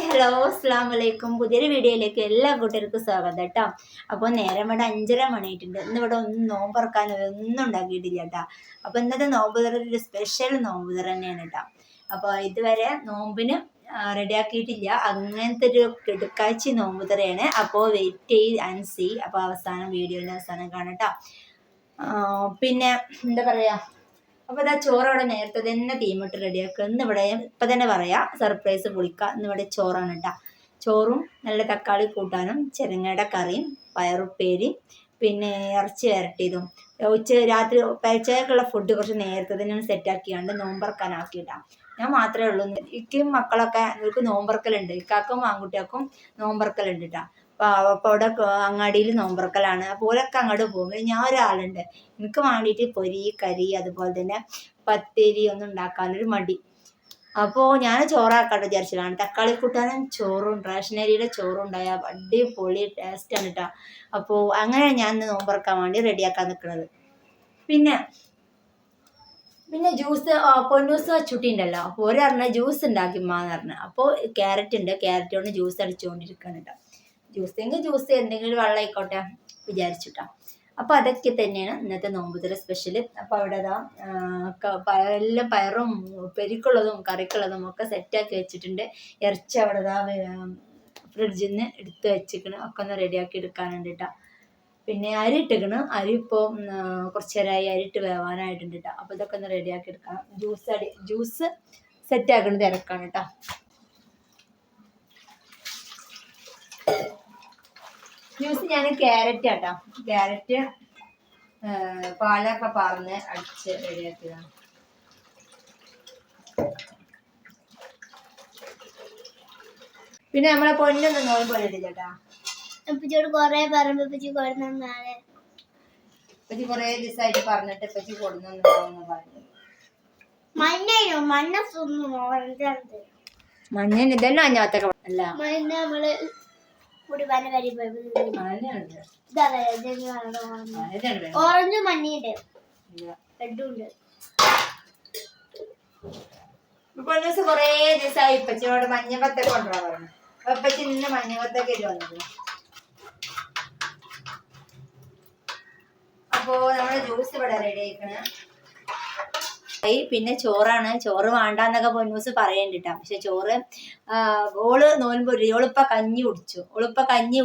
Hello അസ്സലാമലൈക്കും. പുതിയൊരു വീഡിയോയിലേക്ക് എല്ലാ കൂട്ടർക്കും സ്വാഗതം കേട്ടോ. അപ്പോൾ നേരം ഇവിടെ 5:30 മണിയായിട്ടുണ്ട്. ഇന്നിവിടെ ഒന്നും നോമ്പറക്കാൻ ഒന്നും ഉണ്ടാക്കിയിട്ടില്ല കേട്ടോ. അപ്പോൾ ഇന്നത്തെ നോമ്പ് തുറ ഒരു സ്പെഷ്യൽ നോമ്പ് തുറ തന്നെയാണ് കേട്ടോ. അപ്പോൾ ഇതുവരെ നോമ്പിന് റെഡിയാക്കിയിട്ടില്ല, അങ്ങനത്തെ ഒരു കിടക്കാഴ്ച നോമ്പ് തുറയാണ്. അപ്പോൾ വെയിറ്റ് ചെയ്ത് അൻസി. അപ്പോൾ വീഡിയോൻ്റെ അവസാനം കാണാം കേട്ടോ. പിന്നെ എന്താ പറയുക, അപ്പോൾ ഇതാ ചോറ് അവിടെ നേരത്തെ തന്നെ തീമിട്ട് റെഡിയാക്കുക. ഇന്നിവിടെ ഇപ്പം തന്നെ പറയാം, സർപ്രൈസ് പൊളിക്കുക. ഇന്നിവിടെ ചോറാണ് കേട്ടോ. ചോറും നല്ല തക്കാളി കൂട്ടാനും ചെരങ്ങയുടെ കറിയും പയറുപ്പേരിയും പിന്നെ ഇറച്ചി വരട്ടിയതും. രാത്രി പഴച്ചേക്കുള്ള ഫുഡ് കുറച്ച് നേരത്തെ തന്നെ സെറ്റാക്കിയാണ്ട് നോമ്പറക്കാനാക്കിയിട്ടാണ്. ഞാൻ മാത്രമേ ഉള്ളൂ. ഇക്കും മക്കളൊക്കെ ഇവർക്ക് നോമ്പറക്കലുണ്ട്. ഇക്കാക്കും ആൺകുട്ടികൾക്കും നോമ്പറക്കലുണ്ട് കേട്ടോ. അപ്പോൾ അവിടെ അങ്ങാടിയിൽ നോമ്പറക്കലാണ്. അപ്പോൾ ഓരൊക്കെ അങ്ങോട്ട് പോകും. ഞാൻ ഒരാളുണ്ട്, എനിക്ക് വേണ്ടിയിട്ട് പൊരി കറി അതുപോലെ തന്നെ പത്തിരി ഒന്നും ഉണ്ടാക്കാനൊരു മടി. അപ്പോൾ ഞാൻ ചോറാക്കാട്ട് വിചാരിച്ചതാണ്. തക്കാളി കൂട്ടാനും ചോറും റേഷനരിയുടെ ചോറും ഉണ്ടായാൽ അടിപൊളി ടേസ്റ്റാണ് കേട്ടോ. അപ്പോൾ അങ്ങനെ ഞാൻ നോമ്പറക്കാൻ വേണ്ടി റെഡിയാക്കാൻ നിൽക്കുന്നത്. പിന്നെ ജ്യൂസ് പൊന്നൂസ് വച്ചുട്ടി ഉണ്ടല്ലോ. അപ്പോൾ ഒരു പറഞ്ഞ ജ്യൂസ് ഉണ്ടാക്കിമ്മാന്ന് പറഞ്ഞു. അപ്പോൾ ക്യാരറ്റ് ഉണ്ട്, ക്യാരറ്റ് കൊണ്ട് ജ്യൂസ് അടിച്ചുകൊണ്ടിരിക്കുകയാണ് കേട്ടോ. ജ്യൂസ് എന്തെങ്കിലും വെള്ളം ആയിക്കോട്ടെ വിചാരിച്ചിട്ടാ. അപ്പോൾ അതൊക്കെ തന്നെയാണ് ഇന്നത്തെ നോമ്പുതുറ സ്പെഷ്യൽ. അപ്പോൾ അവിടെ എല്ലാം പയറും പെരിക്കുള്ളതും കറിക്കുള്ളതും ഒക്കെ സെറ്റാക്കി വെച്ചിട്ടുണ്ട്. ഇറച്ചി അവിടെ ഫ്രിഡ്ജിൽ നിന്ന് എടുത്ത് വെച്ചിക്കണ്, ഒക്കെ ഒന്ന് റെഡിയാക്കി എടുക്കാനുണ്ട് കേട്ടോ. പിന്നെ അരി ഇട്ടിക്കണ്, അരി ഇപ്പോൾ കുറച്ച് നേരമായി അരിയിട്ട് വേവാനായിട്ടുണ്ട് കേട്ടോ. അപ്പോൾ ഇതൊക്കെ ഒന്ന് റെഡിയാക്കി എടുക്കണം. ജ്യൂസ് സെറ്റാക്കണത് ഇറക്കാണ് കേട്ടോ. ജ്യൂസ് ഞാൻ ക്യാരറ്റ് കേട്ടോ, ക്യാരറ്റ് പാലൊക്കെ പറഞ്ഞ് അടിച്ച് റെഡിയാക്കിയതാണ്. പിന്നെ നമ്മളെ പൊന്നൊന്നും നോമ്പ് പോയിട്ടില്ല കേട്ടോ. കൊറേ പറയുമ്പോ കൊറേ ദിവസമായിട്ട് പറഞ്ഞിട്ട് ഇപ്പച്ചി കൊടുന്നു പറഞ്ഞു. മഞ്ഞ ഇതെല്ലാം അഞ്ഞാത്തൊക്കെ അല്ല ഓറഞ്ചും മഞ്ഞയുണ്ട്, റെഡും ഉണ്ട്. പൊന്നൂസ് കൊറേ ദിവസമായി ഇപ്പച്ചിനോട് മഞ്ഞപ്പത്തൊക്കെ കൊണ്ടുവരാൻ പറഞ്ഞു. ഇപ്പച്ചി ഇന്ന് മഞ്ഞപ്പത്തൊക്കെ വന്നത്. അപ്പോ നമ്മുടെ ജ്യൂസ് ഇവിടെ റെഡി ആയിക്കണ്. പിന്നെ ചോറാണ്. ചോറ് വേണ്ടാന്നൊക്കെ പൊന്നൂസ് പറയണ്ടിട്ടാ. പക്ഷെ ചോറ് ഓള് നോൻപൊരി ഓളിപ്പ കഞ്ഞി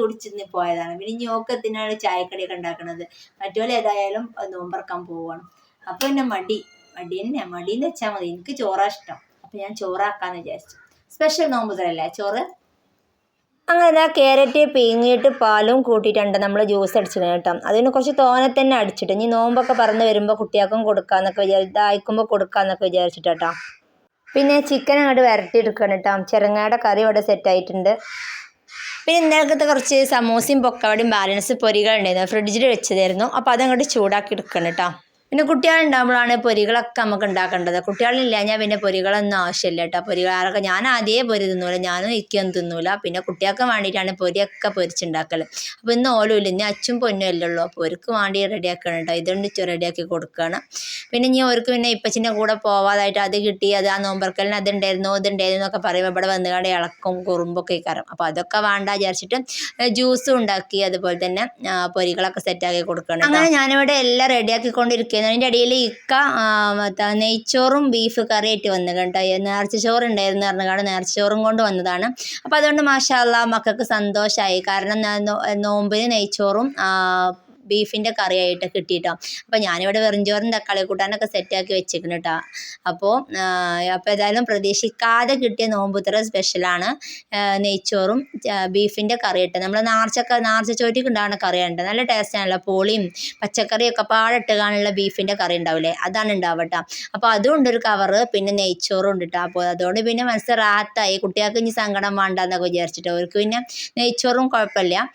കുടിച്ചിന്ന് പോയതാണ്. പിന്നെ ഞോക്കത്തിനാണ് ചായക്കടിയൊക്കെ ഉണ്ടാക്കണത്. മറ്റോലെ ഏതായാലും നോമ്പറക്കാൻ പോവാണ്. അപ്പൊ പിന്നെ മടിയെന്ന് വെച്ചാൽ മതി. എനിക്ക് ചോറാ ഇഷ്ടം. അപ്പൊ ഞാൻ ചോറാക്കാന്ന് വിചാരിച്ചു. സ്പെഷ്യൽ നോമ്പുതരല്ലേ ചോറ്. അങ്ങനെ ക്യാരറ്റ് പീങ്ങിയിട്ട് പാലും കൂട്ടിയിട്ടുണ്ട് നമ്മൾ ജ്യൂസ് അടിച്ചിട്ട് കേട്ടോ. അതിന് കുറച്ച് തോനെ തന്നെ അടിച്ചിട്ട് ഇനി നോമ്പൊക്കെ പറന്ന് വരുമ്പോൾ കുട്ടികൾക്കും കൊടുക്കാന്നൊക്കെ അയക്കുമ്പോൾ കൊടുക്കാന്നൊക്കെ വിചാരിച്ചിട്ട് കേട്ടോ. പിന്നെ ചിക്കൻ അങ്ങോട്ട് വരട്ടിയെടുക്കണം കേട്ടോ. ചെരങ്ങയുടെ കറി ഇവിടെ സെറ്റായിട്ടുണ്ട്. പിന്നെ ഇന്നലത്തെ കുറച്ച് സമൂസയും പൊക്കവടയും ബാലൻസ് പൊരികളുണ്ടായിരുന്നു, ഫ്രിഡ്ജിൽ വെച്ചതായിരുന്നു. അപ്പോൾ അതങ്ങോട്ട് ചൂടാക്കി എടുക്കണം കേട്ടോ. പിന്നെ കുട്ടികളുണ്ടാകുമ്പോഴാണ് പൊരികളൊക്കെ നമുക്ക് ഉണ്ടാക്കേണ്ടത്. കുട്ടികളില്ല ഞാൻ പിന്നെ പൊരികളൊന്നും ആവശ്യമില്ല കേട്ടോ. പൊരികളൊക്കെ ഞാൻ ആദ്യമേ പൊരി തിന്നൂല, ഞാനും ഇരിക്കൊന്നും തിന്നൂല. പിന്നെ കുട്ടികൾക്ക് വേണ്ടിയിട്ടാണ് പൊരിയൊക്കെ പൊരിച്ചുണ്ടാക്കൽ. അപ്പോൾ ഇന്ന് ഓലുമില്ല, ഇനി അച്ചും പൊന്നും അല്ലേ ഉള്ളൂ. അപ്പോൾ അവർക്ക് വേണ്ടി റെഡിയാക്കണം കേട്ടോ. ഇതുകൊണ്ട് റെഡിയാക്കി കൊടുക്കുകയാണ്. പിന്നെ ഇനി അവർക്ക് പിന്നെ ഇപ്പച്ചിൻ്റെ കൂടെ പോവാതായിട്ട് അത് കിട്ടി, അത് ആ നോമ്പർക്കലിന് ഇതുണ്ടായിരുന്നു എന്നൊക്കെ പറയുമ്പോൾ ഇവിടെ വന്നുകൊണ്ട് ഇളക്കും കുറുമ്പൊക്കെ കയറും. അപ്പോൾ അതൊക്കെ വേണ്ട വിചാരിച്ചിട്ട് ജ്യൂസും ഉണ്ടാക്കി അതുപോലെ തന്നെ പൊരികളൊക്കെ സെറ്റാക്കി കൊടുക്കണം. അങ്ങനെ ഞാനിവിടെ എല്ലാം റെഡിയാക്കിക്കൊണ്ടിരിക്കുകയാണ്. അതിൻ്റെ ഇടയിൽ ഇക്ക നെയ്ച്ചോറും ബീഫ് കറിയായിട്ട് വന്നു കേട്ടോ. നേർച്ച ചോറുണ്ടായിരുന്നു പറഞ്ഞാൽ നേർച്ച ചോറും കൊണ്ട് വന്നതാണ്. അപ്പോൾ അതുകൊണ്ട് മാഷാ അല്ലാഹ് മക്കൾക്ക് സന്തോഷമായി. കാരണം നോമ്പിന് നെയ്ച്ചോറും ബീഫിൻ്റെ കറിയായിട്ട് കിട്ടിയിട്ടോ. അപ്പോൾ ഞാനിവിടെ വെറുംചോറും തക്കാളി കൂട്ടാനൊക്കെ സെറ്റാക്കി വെച്ചിരിക്കുന്നു കേട്ടോ. അപ്പോൾ ഏതായാലും പ്രതീക്ഷിക്കാതെ കിട്ടിയ നോമ്പുതുറ സ്പെഷ്യലാണ് നെയ്ച്ചോറും ബീഫിൻ്റെ കറി ഇട്ട്. നമ്മൾ നാർച്ച ചോറ്റിക്ക് ഉണ്ടാകുന്ന കറിയുണ്ട്, നല്ല ടേസ്റ്റാണല്ലോ. പോളിയും പച്ചക്കറിയൊക്കെ പാടിട്ടുകാണുള്ള ബീഫിൻ്റെ കറി ഉണ്ടാവില്ലേ, അതാണ് ഉണ്ടാവട്ടോ. അപ്പോൾ അതും ഉണ്ടൊരു കവറ്, പിന്നെ നെയ്ച്ചോറും ഉണ്ട് കേട്ടോ. അപ്പോൾ അതുകൊണ്ട് പിന്നെ മനസ്സ് റാഹത്തായി. കുട്ടികൾക്ക് ഇനി സങ്കടം വേണ്ടെന്നൊക്കെ വിചാരിച്ചിട്ട് അവർക്ക് പിന്നെ നെയ്ച്ചോറും കുഴപ്പമില്ല.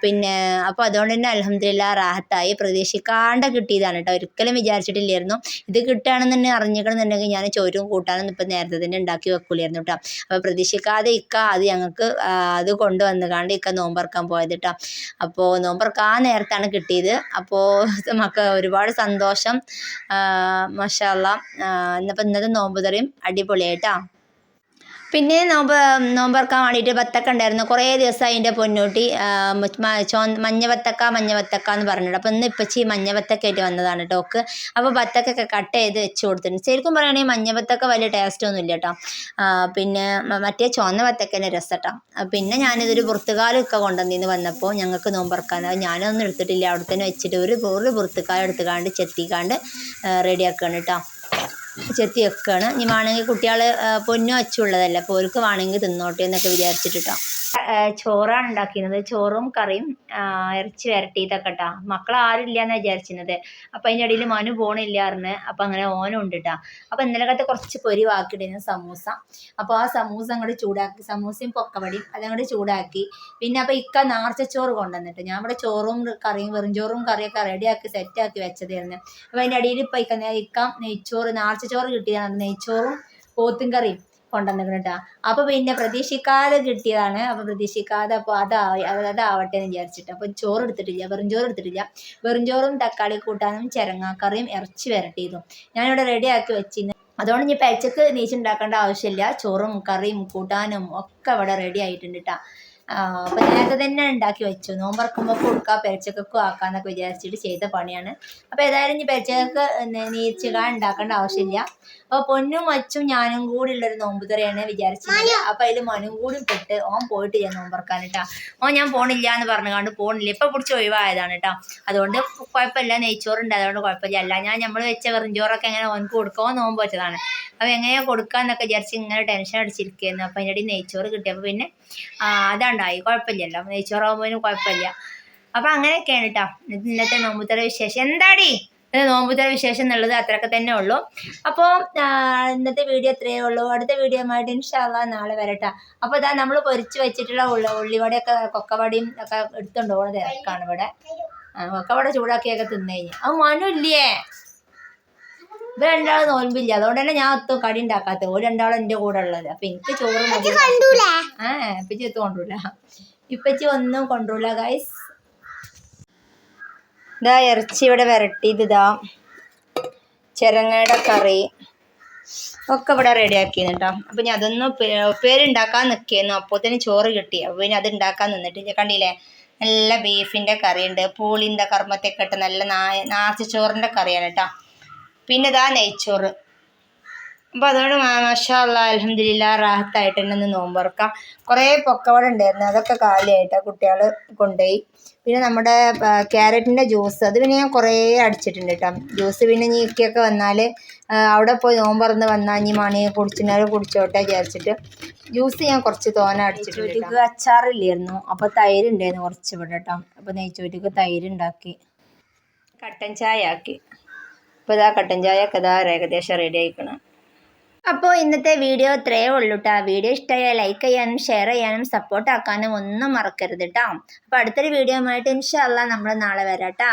പിന്നെ അപ്പോൾ അതുകൊണ്ട് തന്നെ അൽഹംദുലില്ലാ റാഹത്തായി. പ്രതീക്ഷിക്കാണ്ട് കിട്ടിയതാണ് കേട്ടോ. ഒരിക്കലും വിചാരിച്ചിട്ടില്ലായിരുന്നു. ഇത് കിട്ടുകയാണെന്നുണ്ടെങ്കിൽ അറിഞ്ഞിക്കണമെന്നുണ്ടെങ്കിൽ ഞാൻ ചോറും കൂട്ടാനൊന്നും ഇപ്പം നേരത്തെ തന്നെ ഉണ്ടാക്കി വെക്കൂലായിരുന്നു കേട്ടോ. അപ്പോൾ പ്രതീക്ഷിക്കാതെ ഇക്ക അത് ഞങ്ങൾക്ക് അത് കൊണ്ടുവന്നുകാണ്ട് ഇക്ക നോമ്പറക്കാൻ പോയത് കേട്ടോ. അപ്പോൾ നോമ്പറക്കാൻ നേരത്താണ് കിട്ടിയത്. അപ്പോൾ നമുക്ക് ഒരുപാട് സന്തോഷം. മാഷാ അല്ലാഹ്. ഇന്നത്തെ നോമ്പുതുറയും അടിപൊളിയായിട്ടോ. പിന്നെ നോമ്പറക്കാൻ വേണ്ടിയിട്ട് വത്തക്ക ഉണ്ടായിരുന്നു. കുറേ ദിവസമായി അതിൻ്റെ പൊന്നൂട്ടി മഞ്ഞ വത്തക്ക എന്ന് പറഞ്ഞിട്ട്. അപ്പോൾ ഇന്ന് ഇപ്പച്ചി മഞ്ഞ വത്തക്കായിട്ട് വന്നതാണ് ടോക്ക്. അപ്പോൾ വത്തക്കൊക്കെ കട്ട് ചെയ്ത് വെച്ച് കൊടുത്തിട്ടുണ്ട്. ശരിക്കും പറയുകയാണെങ്കിൽ മഞ്ഞ വത്തക്ക വലിയ ടേസ്റ്റ് ഒന്നും ഇല്ല കേട്ടോ. പിന്നെ മറ്റേ ചുവന്ന വത്തക്കൻ്റെ രസം കേട്ടോ. പിന്നെ ഞാനിതൊരു പുറത്തുകാലൊക്കെ കൊണ്ടുവന്നിന്ന് വന്നപ്പോൾ ഞങ്ങൾക്ക് നോമ്പറക്കാൻ ഞാനൊന്നും എടുത്തിട്ടില്ല. അവിടെ തന്നെ വെച്ചിട്ട് ഒരു പുറത്തുകാലം എടുത്തുകാണ്ട് ചെത്തിക്കാണ്ട് റെഡിയാക്കുകയാണ് കേട്ടോ. ചെത്തി വെക്കുകയാണ്. ഇനി വേണമെങ്കിൽ കുട്ടികൾ പൊന്നു അച്ചുള്ളതല്ല, അപ്പോൾ അവർക്ക് വേണമെങ്കിൽ തിന്നോട്ടെ എന്നൊക്കെ വിചാരിച്ചിട്ടോ. ചോറാണ് ഉണ്ടാക്കിയിരുന്നത്. ചോറും കറിയും ഇറച്ചി വരട്ടിയതൊക്കെ കേട്ടോ. മക്കൾ ആരും ഇല്ലയെന്നാണ് വിചാരിച്ചിരുന്നത്. അപ്പം അതിൻ്റെ ഇടയിൽ മനു പോണില്ലായിരുന്നു. അപ്പം അങ്ങനെ ഓനും ഉണ്ട് കേട്ടോ. അപ്പം ഇന്നലത്തെ കുറച്ച് പൊരി ബാക്കിയിട്ടിരുന്നു സമൂസ. അപ്പോൾ ആ സമൂസ അങ്ങോട്ട് ചൂടാക്കി, സമൂസയും പൊക്കവടിയും അതങ്ങോട്ട് ചൂടാക്കി. പിന്നെ അപ്പോൾ ഇക്ക നാർച്ചച്ചോറ് കൊണ്ടുവന്നിട്ട് ഞാൻ ഇവിടെ ചോറും കറിയും വെറും ചോറും കറിയൊക്കെ റെഡിയാക്കി സെറ്റാക്കി വെച്ചതായിരുന്നു. അപ്പോൾ അതിൻ്റെ അടിയിൽ ഇപ്പോൾ ഇക്ക നെയ്ച്ചോറ് നാർച്ചച്ചോറ് കിട്ടിയതാണ്. നെയ്ച്ചോറും പോത്തും കറിയും കൊണ്ടുവന്നിരിക്കണം കേട്ടോ. അപ്പോൾ പിന്നെ പ്രതീക്ഷിക്കാതെ കിട്ടിയതാണ്. അപ്പോൾ പ്രതീക്ഷിക്കാതെ അപ്പോൾ അതാവട്ടെ എന്ന് വിചാരിച്ചിട്ട് അപ്പോൾ ചോറ് എടുത്തിട്ടില്ല, വെറും ചോറ് എടുത്തിട്ടില്ല. വെറും ചോറും തക്കാളി കൂട്ടാനും ചെരങ്ങാക്കറിയും ഇറച്ചി വരട്ടിയതും ഞാനിവിടെ റെഡിയാക്കി വെച്ചിരുന്നു. അതുകൊണ്ട് ഇനി പെച്ചക്ക് നീച്ചുണ്ടാക്കേണ്ട ആവശ്യമില്ല. ചോറും കറിയും കൂട്ടാനും ഒക്കെ ഇവിടെ റെഡി ആയിട്ടുണ്ട് കേട്ടോ. അപ്പോൾ നേരത്തെ തന്നെ ഉണ്ടാക്കി വെച്ചു. നോമ്പറക്കുമ്പോൾ കൊടുക്കുക പെരച്ചക്കും ആക്കാന്നൊക്കെ വിചാരിച്ചിട്ട് ചെയ്ത പണിയാണ്. അപ്പോൾ ഏതായാലും ഇനി പെരച്ചക്ക് നീച്ചുക ഉണ്ടാക്കേണ്ട ആവശ്യമില്ല. അപ്പോൾ പൊന്നും അച്ചും ഞാനും കൂടി ഉള്ളൊരു നോമ്പുതറയാണ് വിചാരിച്ചത്. അപ്പോൾ അതിൽ മനും കൂടി പെട്ട് ഓൻ പോയിട്ട് ഞാൻ നോമ്പറക്കാൻ കേട്ടോ. ഓൻ ഞാൻ പോണില്ല എന്ന് പറഞ്ഞുകൊണ്ട് പോണില്ല, ഇപ്പം പിടിച്ച് ഒഴിവായതാണ് കേട്ടോ. അതുകൊണ്ട് കുഴപ്പമില്ല, നെയ്ച്ചോറുണ്ട്, അതുകൊണ്ട് കുഴപ്പമില്ല. അല്ല നമ്മൾ വെച്ച വെറുംചോറൊക്കെ എങ്ങനെ ഓനക്ക് കൊടുക്കുക, നോമ്പ് വെച്ചതാണ്. അപ്പോൾ എങ്ങനെയാണ് കൊടുക്കാന്നൊക്കെ വിചാരിച്ച് ഇങ്ങനെ ടെൻഷൻ അടിച്ചിരിക്കുകയായിരുന്നു. അപ്പോൾ അതിൻ്റെ ഇടയിൽ നെയ്ച്ചോറ് കിട്ടിയപ്പോൾ പിന്നെ അതാണ്ടായി, കുഴപ്പമില്ലല്ലോ, നെയ്ച്ചോറാകുമ്പോഴും കുഴപ്പമില്ല. അപ്പോൾ അങ്ങനെയൊക്കെയാണ് കേട്ടോ ഇന്നത്തെ നോമ്പുതറ വിശേഷം. എന്താടി നോമ്പുതറ വിശേഷം എന്നുള്ളത് അത്രയൊക്കെ തന്നെ ഉള്ളൂ. അപ്പോൾ ഇന്നത്തെ വീഡിയോ അത്രയേ ഉള്ളൂ. അടുത്ത വീഡിയോ ആയിട്ട് ഇൻഷാ അല്ലാഹ് നാളെ വരട്ടെ. അപ്പോൾ ഇതാ നമ്മൾ പൊരിച്ച് വെച്ചിട്ടുള്ള ഉള്ളിവടയൊക്കെ കൊക്കവടയും ഒക്കെ എടുത്തുകൊണ്ട് പോകുന്നത് ഇറക്കാണ് ഇവിടെ. കൊക്കവട ചൂടാക്കിയൊക്കെ തിന്നു കഴിഞ്ഞു. അത് മനുല്ലേ ഇവ രണ്ടാളും നോൽമ്പില്ല, അതുകൊണ്ട് തന്നെ ഞാൻ ഒത്തും കടി ഉണ്ടാക്കാത്തത്. ഒരു രണ്ടാളും എൻ്റെ കൂടെ ഉള്ളത്. അപ്പം എനിക്ക് ചോറ് മതി. ഇപ്പച്ചി എത്തും കൊണ്ടുവില്ല, ഇപ്പച്ചി ഒന്നും കൊണ്ടുവില്ല ഗൈസ്. ഇതാ ഇറച്ചി ഇവിടെ വരട്ടിയത്, ഇതാ ചെരങ്ങയുടെ കറി ഒക്കെ ഇവിടെ റെഡിയാക്കിയിരുന്നു കേട്ടോ. അപ്പം ഞാൻ അതൊന്നും പേരുണ്ടാക്കാൻ നിൽക്കിയിരുന്നു. അപ്പോൾ തന്നെ ചോറ് കിട്ടി. അപ്പോൾ പിന്നെ അത് ഉണ്ടാക്കാൻ നിന്നിട്ട് കണ്ടില്ലേ, നല്ല ബീഫിൻ്റെ കറിയുണ്ട്, പൂളിൻ്റെ കർമ്മത്തൊക്കെ ഇട്ട് നല്ല നാർച്ചച്ചോറിൻ്റെ കറിയാണ് കേട്ടോ. പിന്നെ ഇതാ നെയ്ച്ചോറ്. അപ്പോൾ അതുകൊണ്ട് മാഷാ അല്ലാഹ് അൽഹംദുലില്ലാ റാഹത്തായിട്ട് തന്നെ ഒന്ന് നോമ്പറക്കാം. കുറേ പൊക്കവട ഉണ്ടായിരുന്നു, അതൊക്കെ കാലിയായിട്ടാണ് കുട്ടികൾ കൊണ്ടുപോയി. പിന്നെ നമ്മുടെ ക്യാരറ്റിൻ്റെ ജ്യൂസ്, അത് പിന്നെ ഞാൻ കുറേ അടിച്ചിട്ടുണ്ട് കേട്ടോ. ജ്യൂസ് പിന്നെ നീക്കിയൊക്കെ വന്നാൽ അവിടെ പോയി നോമ്പറന്ന് വന്നാൽ ഇനി മണി കുടിച്ചോട്ടെ വിചാരിച്ചിട്ട് ജ്യൂസ് ഞാൻ കുറച്ച് തോന അടിച്ചിട്ടുണ്ട്. അച്ചാറില്ലായിരുന്നു, അപ്പോൾ തൈര് ഉണ്ടായിരുന്നു കുറച്ച് ഇവിടെ കേട്ടോ. അപ്പോൾ നെയ്ച്ചോറ്റിക്ക് തൈര് ഉണ്ടാക്കി, കട്ടൻ ചായ ആക്കി. അപ്പോൾ ഇതാ കട്ടൻ ചായ ഒക്കെ ഇതാ ഏകദേശം റെഡി ആയിക്കണം. അപ്പോൾ ഇന്നത്തെ വീഡിയോ ഇത്രയേ ഉള്ളൂ കേട്ടോ. വീഡിയോ ഇഷ്ടമായാൽ ലൈക്ക് ചെയ്യാനും ഷെയർ ചെയ്യാനും സപ്പോർട്ട് ആക്കാനും ഒന്നും മറക്കരുത് കേട്ടോ. അപ്പോൾ അടുത്തൊരു വീഡിയോ ആയിട്ട് ഇൻഷാ അല്ലാഹ് നമ്മൾ നാളെ വരാം കേട്ടോ.